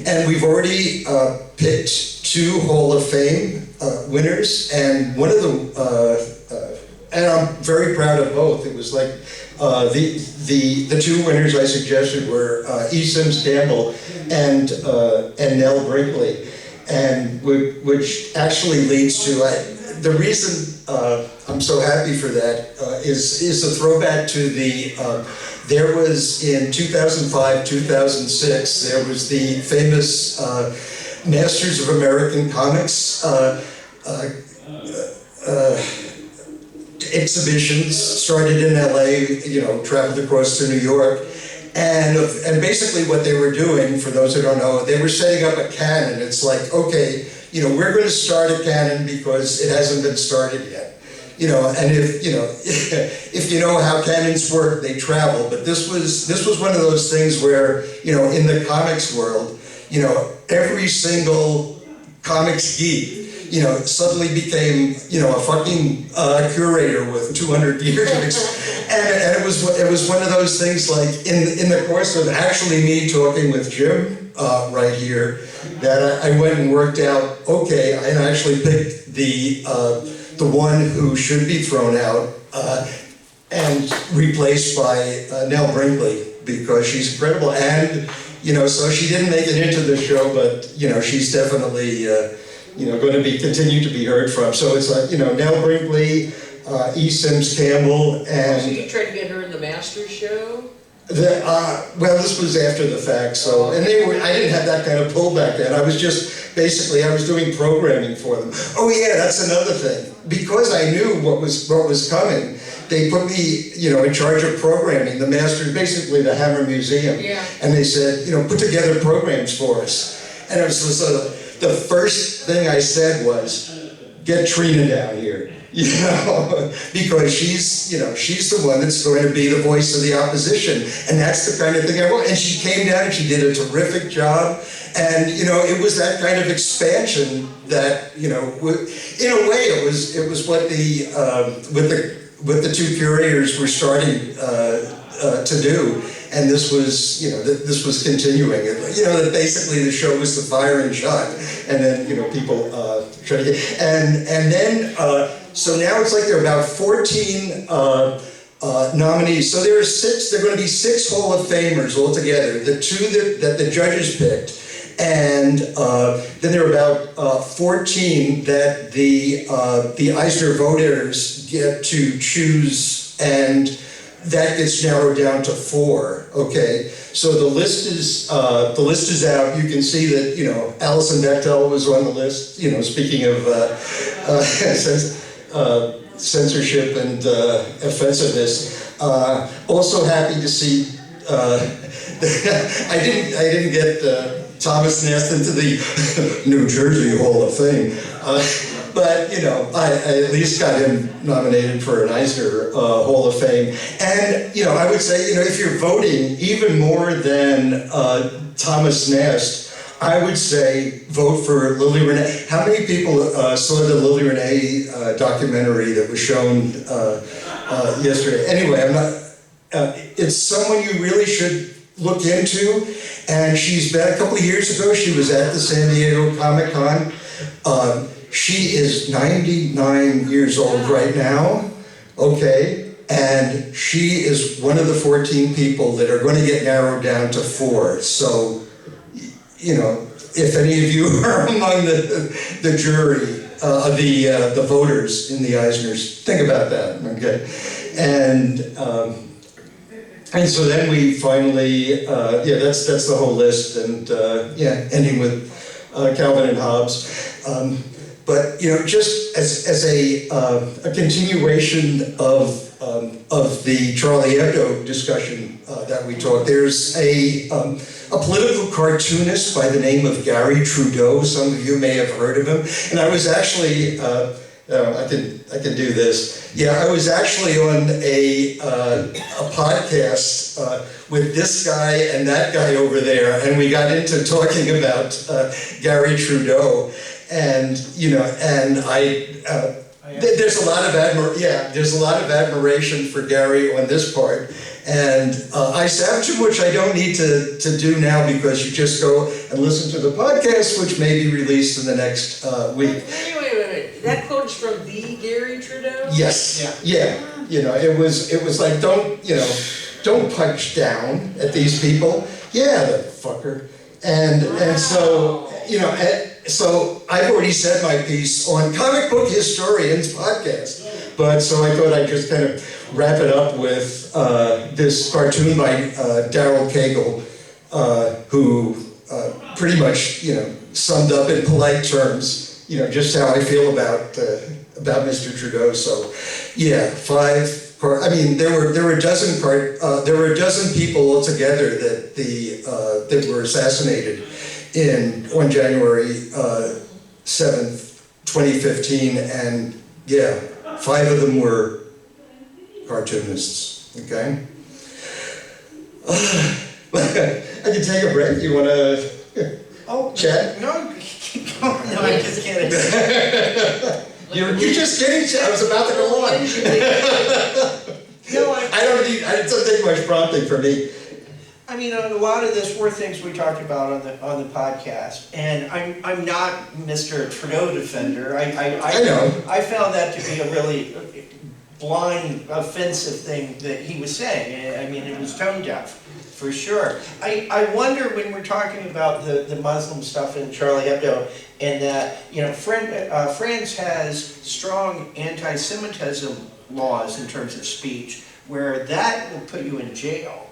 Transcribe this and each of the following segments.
And we've already picked 2 Hall of Fame winners, and one of the, and I'm very proud of both. It was like the 2 winners I suggested were E. Sims Campbell and Nell Brinkley, and which actually leads to the reason I'm so happy for that is a throwback to the. There was in 2005, 2006, there was the famous Masters of American Comics exhibitions, started in LA, you know, traveled across to New York. And basically what they were doing, for those who don't know, they were setting up a canon. It's like, okay, you know, we're going to start a canon because it hasn't been started yet. You know, and if you know how canons work, they travel. But this was one of those things where, you know, in the comics world, you know, every single comics geek, you know, suddenly became, you know, a fucking curator with 200 years of experience. And it was one of those things, like in the course of actually me talking with Jim right here, that I went and worked out, okay, and I actually picked the one who should be thrown out and replaced by Nell Brinkley, because she's incredible. And, you know, so she didn't make it into the show, but, you know, she's definitely, you know, going to continue to be heard from. So it's like, you know, Nell Brinkley, E. Sims Campbell, and... So you tried to get her in the Masters show? Well, this was after the fact, so, and I didn't have that kind of pull back then. I was just, basically, I was doing programming for them. Oh yeah, that's another thing. Because I knew what was coming, they put me, you know, in charge of programming, the Masters, basically the Hammer Museum. Yeah. And they said, you know, put together programs for us. And it was the first thing I said was, get Trina down here. You know, because she's, you know, she's the one that's going to be the voice of the opposition, and that's the kind of thing I want. And she came down and she did a terrific job, and you know, it was that kind of expansion that, you know, in a way, it was what the 2 curators were starting to do. And this was, you know, this was continuing. You know, that basically the show was the firing shot, and then, you know, people try to get, and then. So now it's like there are about 14 nominees. So there are going to be 6 Hall of Famers altogether. The 2 that the judges picked, and then there are about 14 that the Eisner voters get to choose, and that gets narrowed down to 4. Okay, so the list is out. You can see that, you know, Alison Bechtel was on the list. You know, speaking of censorship and offensiveness. Also happy to see. I didn't get Thomas Nast into the New Jersey Hall of Fame, but you know, I at least got him nominated for an Eisner Hall of Fame. And you know, I would say, you know, if you're voting even more than Thomas Nast, I would say vote for Lily Renee. How many people saw the Lily Renee documentary that was shown yesterday? Anyway, I'm not. It's someone you really should look into. And she's been, a couple of years ago, she was at the San Diego Comic-Con. She is 99 years old right now. Okay. And she is one of the 14 people that are going to get narrowed down to 4. So, you know, if any of you are among the jury, the voters in the Eisners, think about that, okay? And so then we finally, yeah, that's the whole list, and yeah, ending with Calvin and Hobbes. But you know, just as a continuation of the Charlie Hebdo discussion that we talked, there's a political cartoonist by the name of Gary Trudeau. Some of you may have heard of him. And I was actually, I can do this. Yeah, I was actually on a podcast with this guy and that guy over there, and we got into talking about Gary Trudeau. And you know, and there's a lot of admiration for Gary on this part, And I savaged, which I don't need to do now because you just go and listen to the podcast, which may be released in the next week. Wait. That quote is from the Gary Trudeau? Yes. Yeah. You know, it was like, don't punch down at these people. Yeah, the fucker. And so, so I've already said my piece on Comic Book Historians podcast. But so I thought I'd just kind of wrap it up with this cartoon by Daryl Cagle, who pretty much, summed up in polite terms, just how I feel about Mr. Trudeau. So, yeah, there were a dozen people altogether that were assassinated on January 7th, 2015, and yeah, 5 of them were cartoonists. Okay. I can take a break. You want to chat? No, keep going. No, I'm just kidding. You're just kidding. I was about to go on. No, I don't take much prompting from me. I mean, a lot of this were things we talked about on the podcast, and I'm not Mr. Trudeau defender. I know. I found that to be a really blind, offensive thing that he was saying. I mean, it was tone deaf, for sure. I wonder when we're talking about the Muslim stuff in Charlie Hebdo, and that, France has strong anti-Semitism laws in terms of speech, where that will put you in jail.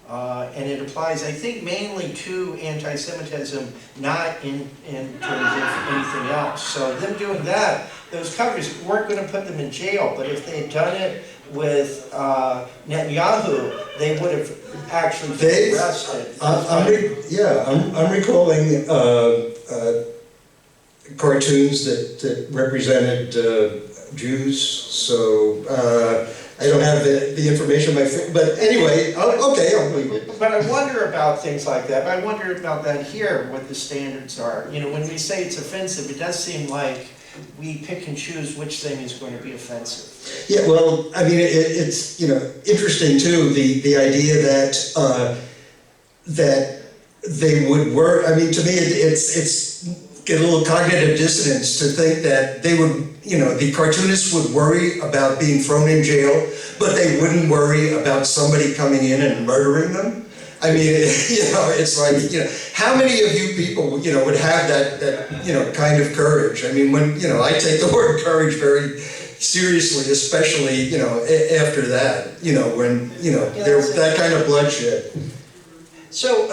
And it applies, I think, mainly to anti-Semitism, not in terms of anything else. So them doing that, those covers weren't going to put them in jail, but if they had done it with Netanyahu, they would have actually been arrested. I'm recalling cartoons that represented Jews, so I don't have the information, but anyway, okay, I'll believe it. But I wonder about things like that. I wonder about that here, what the standards are. When we say it's offensive, it does seem like we pick and choose which thing is going to be offensive. Yeah, well, I mean, it's interesting too, the idea that they would work. I mean, to me, it's get a little cognitive dissonance to think that they would, the cartoonists would worry about being thrown in jail, but they wouldn't worry about somebody coming in and murdering them. I mean, it's like, how many of you people, would have that kind of courage? I mean, when, I take the word courage very seriously, especially, after that, when, there's that kind of bloodshed. So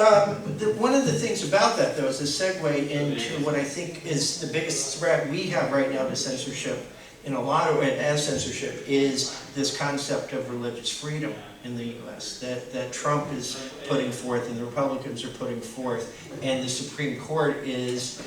one of the things about that, though, is a segue into what I think is the biggest threat we have right now to censorship, in a lot of ways, as censorship, is this concept of religious freedom in the U.S. that Trump is putting forth and the Republicans are putting forth, and the Supreme Court is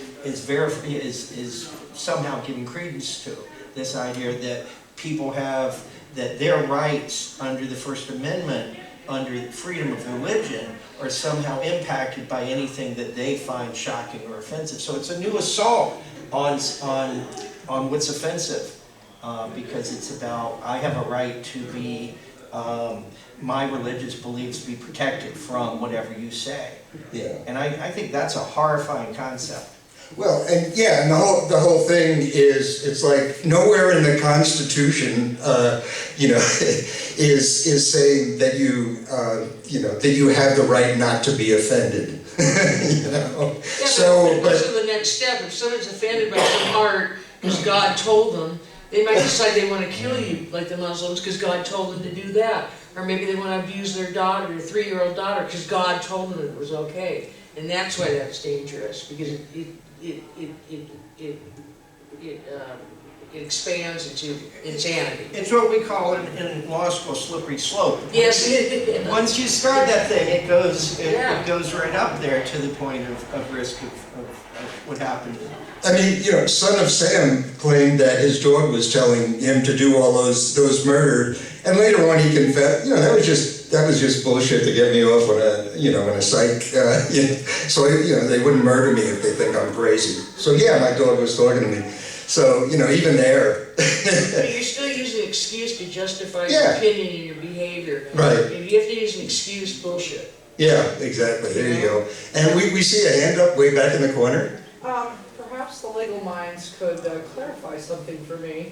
somehow giving credence to this idea that people have, that their rights under the First Amendment, under freedom of religion, are somehow impacted by anything that they find shocking or offensive. So it's a new assault on what's offensive, because it's about, I have a right to be, my religious beliefs be protected from whatever you say. Yeah. And I think that's a horrifying concept. Well, and yeah, and the whole thing is, it's like nowhere in the Constitution, is saying that that you have the right not to be offended. Yeah, so, but the next step, if someone's offended by some art because God told them, they might decide they want to kill you, like the Muslims, because God told them to do that. Or maybe they want to abuse their daughter, their 3-year-old daughter, because God told them it was okay. And that's why that's dangerous, because it expands into insanity. It's what we call in law school slippery slope. Yes. Once you start that thing, it goes right up there to the point of risk of what happened. I mean, Son of Sam claimed that his dog was telling him to do all those murder, and later on he confessed. That was just bullshit to get me off on a psych. So they wouldn't murder me if they think I'm crazy. So yeah, my dog was talking to me. So even there. But you're still using an excuse to justify your opinion and your behavior. behavior. Right. If you have to use an excuse, bullshit. Yeah, exactly, there you go. And we see a hand up way back in the corner. Perhaps the legal minds could clarify something for me.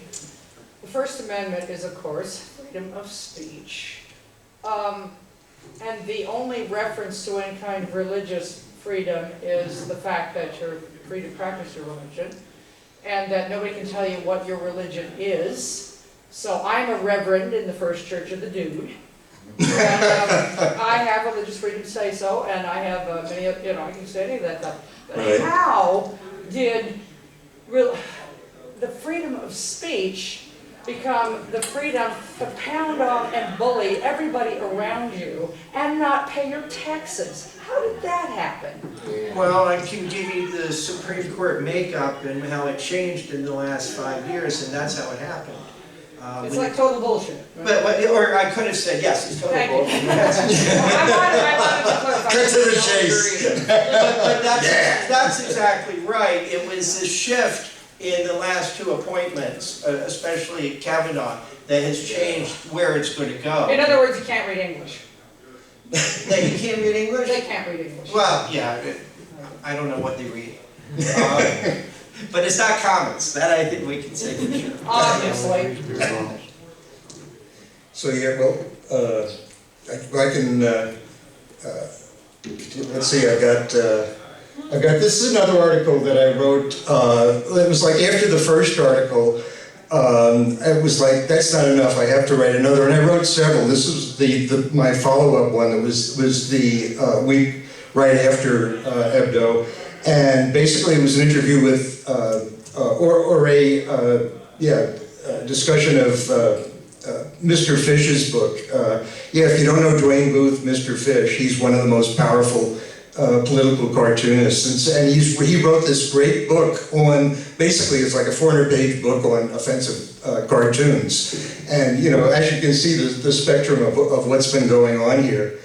The First Amendment is, of course, freedom of speech. And the only reference to any kind of religious freedom is the fact that you're free to practice your religion, and that nobody can tell you what your religion is. So I'm a reverend in the First Church of the Dude. And, I have religious freedom to say so, and I have many, you know, I can say any of that stuff. But Right. how did the freedom of speech become the freedom to pound on and bully everybody around you and not pay your taxes? How did that happen? Well, I can give you the Supreme Court makeup and how it changed in the last 5 years, and that's how it happened. It's like total bullshit. Or I could have said, yes, it's total Thank you. bullshit. I wanted to clarify. Cut to the chase. But Yeah. that's exactly right. It was the shift in the last two appointments, especially Kavanaugh, that has changed where it's going to go. In other words, you can't read English. That you can't read English? They can't read English. Well, yeah, I don't know what they read. But it's not comics, that I think we can say for sure. Obviously. So, yeah, well, I can, let's see, I've got, this is another article that I wrote, it was like after the first article, it was like, that's not enough, I have to write another, and I wrote several. This was my follow-up one, that was the week right after Hebdo, and basically it was an interview with, discussion of Mr. Fish's book. If you don't know Dwayne Booth, Mr. Fish, he's one of the most powerful political cartoonists, and he wrote this great book on, basically it's like a 400-page book on offensive cartoons, and you know, as you can see, the spectrum of what's been going on here,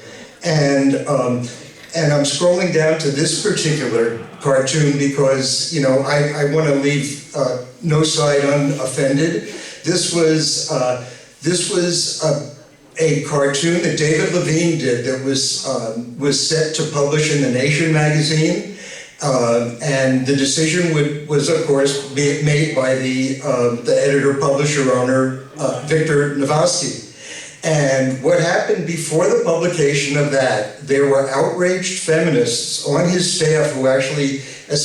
and I'm scrolling down to this particular cartoon because, you know, I want to leave no side unoffended. This was a cartoon that David Levine did that was set to publish in The Nation magazine, and the decision was of course made by the editor, publisher, owner, Victor Novosky. And what happened before the publication of that, there were outraged feminists on his staff who actually, as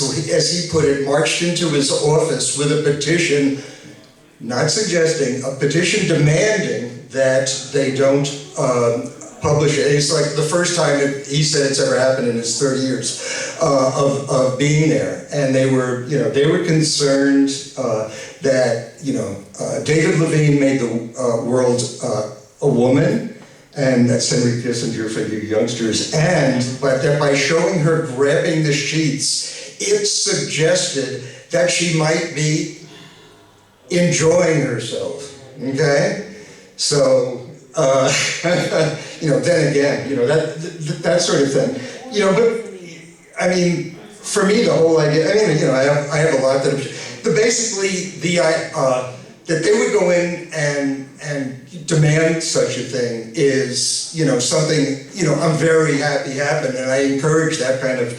he put it, marched into his office with a petition, not suggesting, a petition demanding that they don't publish it. It's like the first time he said it's ever happened in his 30 years of being there. And they were concerned that, David Levine made the world a woman, and that's Henry Kissinger for you youngsters, but that by showing her grabbing the sheets, it suggested that she might be enjoying herself, okay? So, then again, that sort of thing. But, I mean, for me, the whole idea, I have a lot but basically, that they would go in and demand such a thing is, something, I'm very happy happened, and I encourage that kind of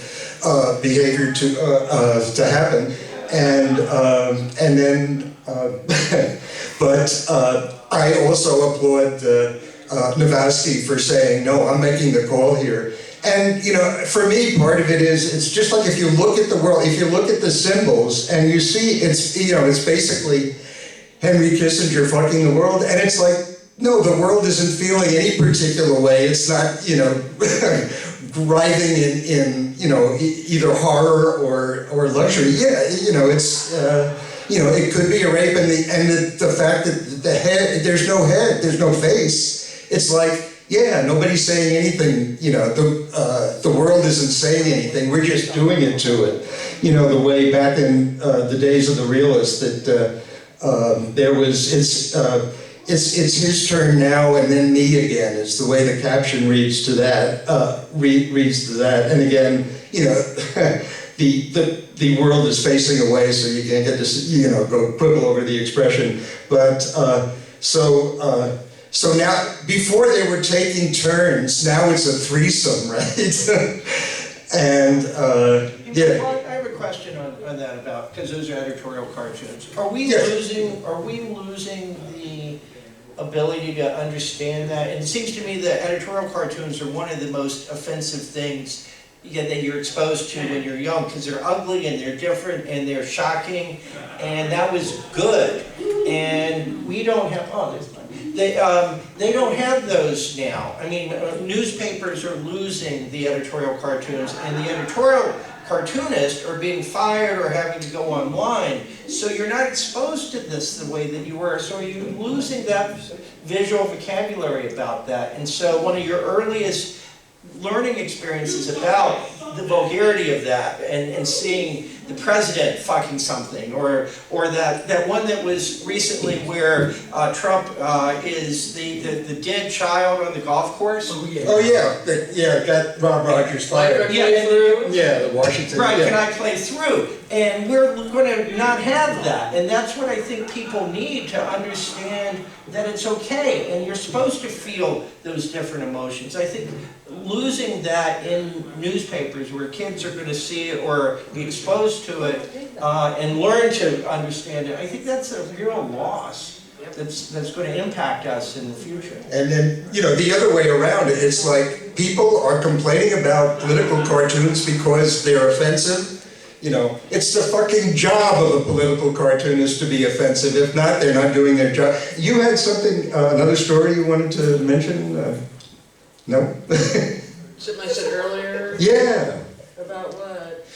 behavior to happen. And then, but I also applaud Novosky for saying, no, I'm making the call here. And, for me, part of it is, it's just like if you look at the world, if you look at the symbols, and you see, it's basically Henry Kissinger fucking the world, and it's like, no, the world isn't feeling any particular way. It's not, writhing in either horror or luxury. Yeah, it's, it could be a rape, and the fact that the head, there's no head, there's no face. It's like, yeah, nobody's saying anything. The world isn't saying anything. We're just doing it to it. The way back in the days of the realists that. It's his turn now and then me again is the way the caption reads to that, and again, the world is facing away, so you can't get to, go quibble over the expression, but, So now, before they were taking turns, now it's a threesome, right? And, yeah. Well, I have a question on that about, because those are editorial cartoons. Are we Yes. losing the ability to understand that? And it seems to me that editorial cartoons are one of the most offensive things that you're exposed to when you're young, because they're ugly and they're different and they're shocking, and that was good. And we don't have, oh, there's mine. They don't have those now. I mean, newspapers are losing the editorial cartoons, and the editorial cartoonists are being fired or having to go online. So you're not exposed to this the way that you were. So you're losing that visual vocabulary about that. And so one of your earliest learning experiences about the vulgarity of that, and seeing the president fucking something, or that one that was recently where Trump is the dead child on the golf course. Oh, yeah, got Rob Rogers fired. Yeah, and Yeah, the Washington, right, yeah. can I play through? And we're going to not have that. And that's what I think people need to understand, that it's okay. And you're supposed to feel those different emotions. I think losing that in newspapers where kids are going to see it or be exposed to it and learn to understand it, I think that's a real loss that's going to impact us in the future. And then, the other way around, it's like people are complaining about political cartoons because they're offensive. It's the fucking job of a political cartoonist to be offensive. If not, they're not doing their job. You had something, another story you wanted to mention? No? Something I said earlier. Yeah. About what?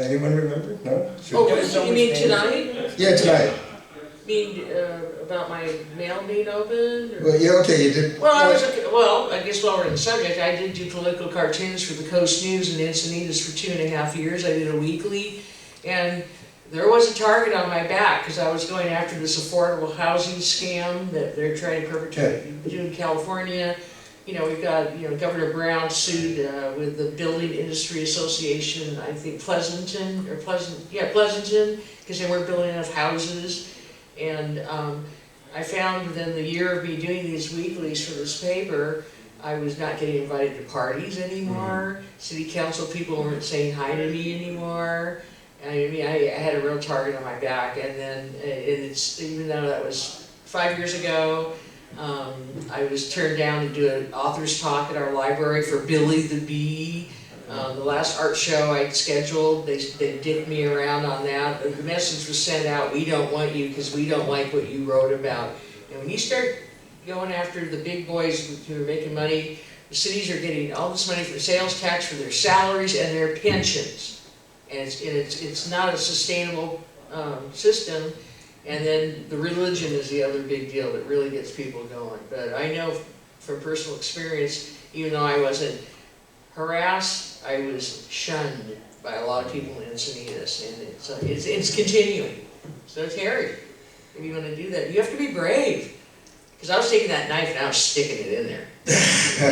Anyone remember? No? Oh, Sure. you mean tonight? Yeah, tonight. About my mail being opened? Or? Well, yeah, okay, you did. I guess while we're on the subject, I did do political cartoons for the Coast News in Encinitas for 2.5 years. I did a weekly, and there was a target on my back because I was going after this affordable housing scam that they're trying to perpetrate in California. We've got, Governor Brown sued with the Building Industry Association, I think Pleasanton, because they weren't building enough houses. And I found within the year of me doing these weeklies for this paper, I was not getting invited to parties anymore. City council people weren't saying hi to me anymore. I mean, I had a real target on my back. And then, even though that was 5 years ago, I was turned down to do an author's talk at our library for Billy the Bee. The last art show I'd scheduled, they dicked me around on that. The message was sent out, we don't want you because we don't like what you wrote about. And when you start going after the big boys who are making money, the cities are getting all this money for sales tax for their salaries and their pensions. And it's not a sustainable system. And then the religion is the other big deal that really gets people going. But I know from personal experience, even though I wasn't harassed, I was shunned by a lot of people in Encinitas, and it's continuing. So Terry, if you want to do that, you have to be brave. Because I was taking that knife and I was sticking it in there.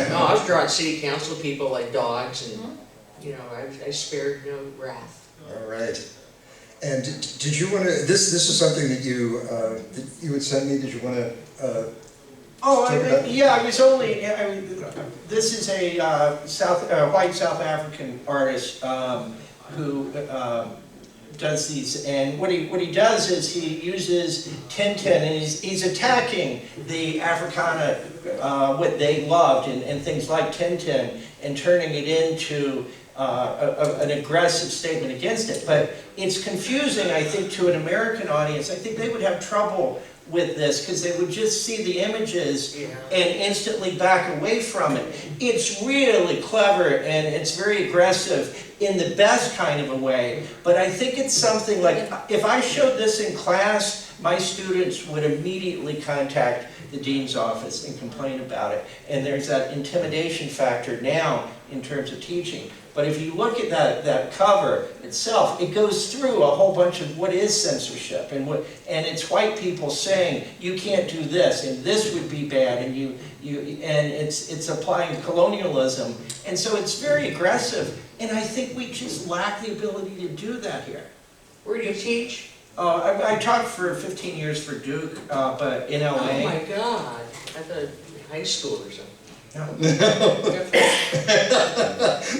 No, I was drawing city council people like dogs, and I spared no wrath. All right. And did you want to? This is something that you had sent me. Did you want to? I was only. This is a white South African artist who does these, and what he does is he uses Tintin, and he's attacking the Africana, what they loved, and things like Tintin, and turning it into an aggressive statement against it. But it's confusing, I think, to an American audience. I think they would have trouble with this because they would just see the images and instantly back away from it. It's really clever and it's very aggressive in the best kind of a way, but I think it's something like, if I showed this in class, my students would immediately contact the dean's office and complain about it. And there's that intimidation factor now in terms of teaching. But if you look at that cover itself, it goes through a whole bunch of what is censorship, and it's white people saying you can't do this and this would be bad, and it's applying colonialism, and so it's very aggressive. And I think we just lack the ability to do that here. Where do you teach? I taught for 15 years for Duke, but in Oh LA. my God, I thought high school or something.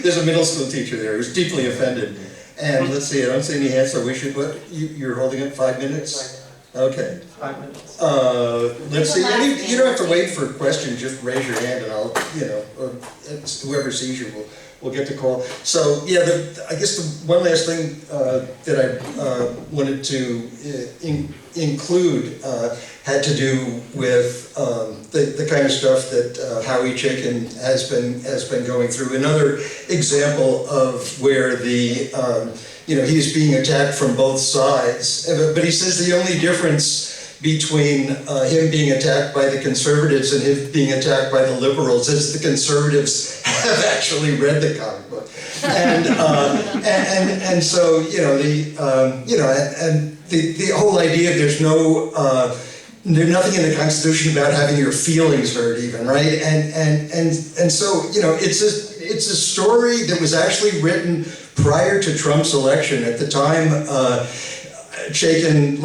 There's a middle school teacher there who's deeply offended. And let's see, I don't see any hands, so we should, you're holding it 5 minutes? Okay. 5 minutes. Let's see, you don't have to wait for questions, just raise your hand and I'll, or whoever sees you will get the call. So, yeah, I guess the one last thing that I wanted to include had to do with the kind of stuff that Howie Chaikin has been going through. Another example of where he's being attacked from both sides, but he says the only difference between him being attacked by the conservatives and him being attacked by the liberals is the conservatives have actually read the comic book, and so the whole idea of there's nothing in the Constitution about having your feelings hurt, even, right? And so it's a story that was actually written prior to Trump's election. At the time, Chaikin,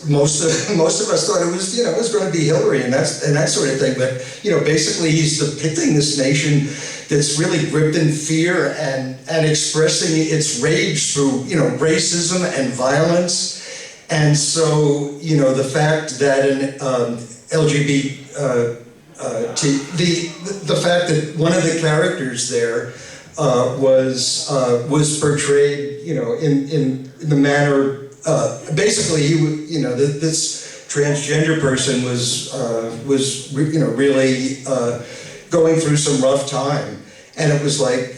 most of us thought it was going to be Hillary and that sort of thing. But basically he's depicting this nation that's really gripped in fear and expressing its rage through racism and violence. And so the fact that an the fact that one of the characters there was portrayed in the manner. Basically, this transgender person was really going through some rough time, and it was like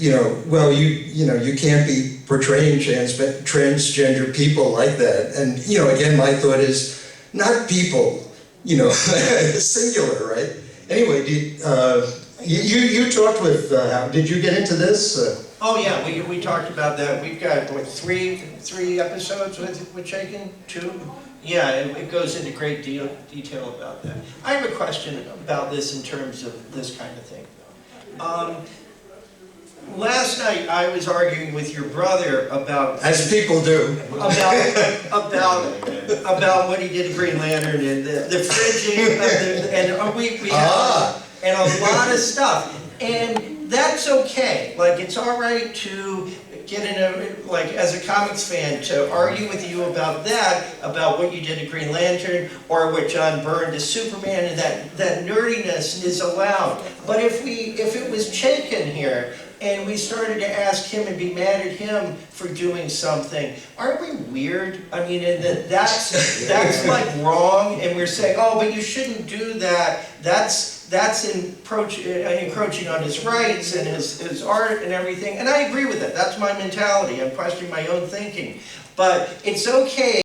well you can't be portraying transgender people like that. And again, my thought is not people, singular, right? Anyway, you talked with did you get into this? Oh yeah, we talked about that. We've got three episodes with Chaikin, 2. Yeah, it goes into great detail about that. I have a question about this in terms of this kind of thing. Last night I was arguing with your brother about, as people do, about what he did to Green Lantern and the fridging and we have, and a lot of stuff. And that's okay. Like, it's all right to get in as a comics fan, to argue with you about that, about what you did to Green Lantern, or what John Byrne to Superman, and that nerdiness is allowed. But if it was Chaikin here, and we started to ask him and be mad at him for doing something, aren't we weird? I mean, and that's like wrong, and we're saying, oh, but you shouldn't do that. That's encroaching on his rights and his art and everything. And I agree with it. That's my mentality. I'm questioning my own thinking. But it's okay